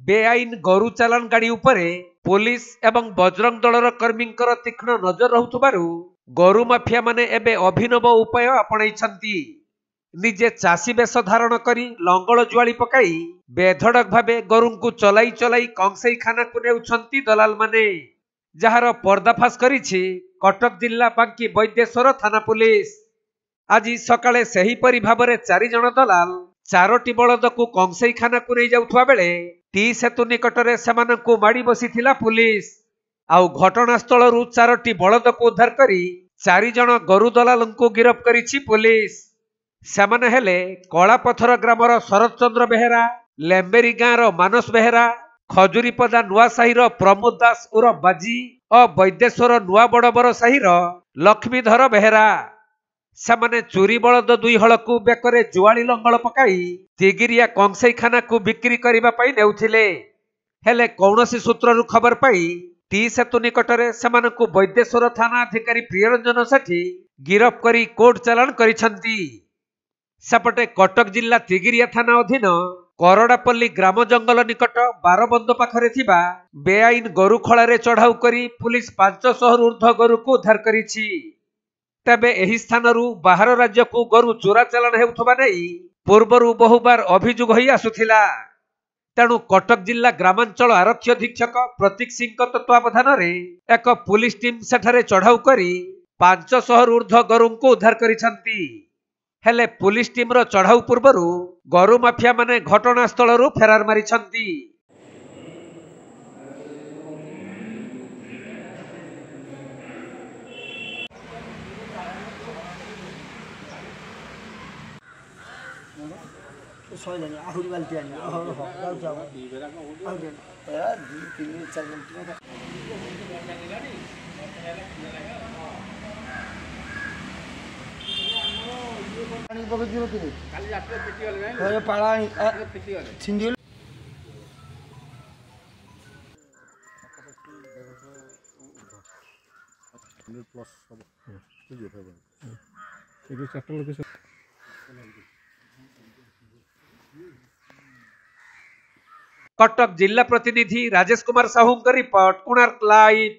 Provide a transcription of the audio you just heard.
बेआईन गरु चालान गाड़ी उपरे पुलिस एवं बजरंग दलर कर्मींकर तीक्ष्ण नजर रहुथुबारु गरु माफिया माने एबे अभिनव उपाय आपणाइछंती। निजे चासी बेश धारण करी लंगल जुआली पकाई बेधड़क भावे गरुंकु चलाई चलाई कंसेई खाना को नेउछंती दलाल माने, जहार पर्दाफाश करिछि कटक जिला बांकी वैद्येश्वर थाना पुलिस। आज सकाळे सेहीपरि भाबरे 4 जण दलाल 4टी बलद को कंसेई खाना को नहीं जाउथुवा बेले टी सेतु निकटरे सेमानंकु माड़ी बसिथिला पुलिस। आउ घटनास्थलरू 4टी बलद को उद्धार करी 4 जण गरु दलालंकु गिरफ करिछि पुलिस। सेमाने हेले कलापथर ग्रामर शरद चंद्र बेहेरा, लेम्बेरी गाँर मानस बेहेरा, खजुरीपदा नुआ साहिर प्रमोद दास उर्फ बाजी और वैद्येश्वर नुआ बड़बर साहिर लक्ष्मीधर बेहेरा। सेमाने चोरी बलद 2 हलकु बेकरे जुआली लंगल पकाई तिगिरिया कंसेई खाना को बिक्री करिबा पई नेउथिले। हेले कौनसी सूत्ररु खबर पाई टी सेतु निकटरे सेमानकु वैद्येश्वर थाना अधिकारी प्रियरंजन सेठी गिरफ करी कोर्ट चालान करिछंती। सेपटे कटक जिला तिगिरिया थाना अधीन करड़ापल्ली ग्राम जंगल निकट बारबंद पाखरे थिबा बेआईन गरु खଳାରେ चढ़ाऊ करी पुलिस 500 ऊर्ध्व गरु को उद्धार करिछि। तेबे एही स्थानरू बाहर राज्य को गरु चोरा चालान हेउथबा नै पूर्वरु बहुबार अभियोग होई आसुथिला। तेणु कटक जिला ग्रामांचल आरक्षी अधीक्षक प्रतीक सिंह तत्वावधान रे एक पुलिस टीम सेठारे चढ़ाऊ करी 500 ऊर्ध्व गरु को उद्धार करिछंती। हेले पुलिस टीम रो चढ़ाऊ पूर्वरु गरु माफिया माने घटनास्थलरू फेरार मारिछंती। आहुरी बाल्टी आनी कटक जिला प्रतिनिधि राजेश कुमार साहू रिपोर्ट, कोणार्क लाइव।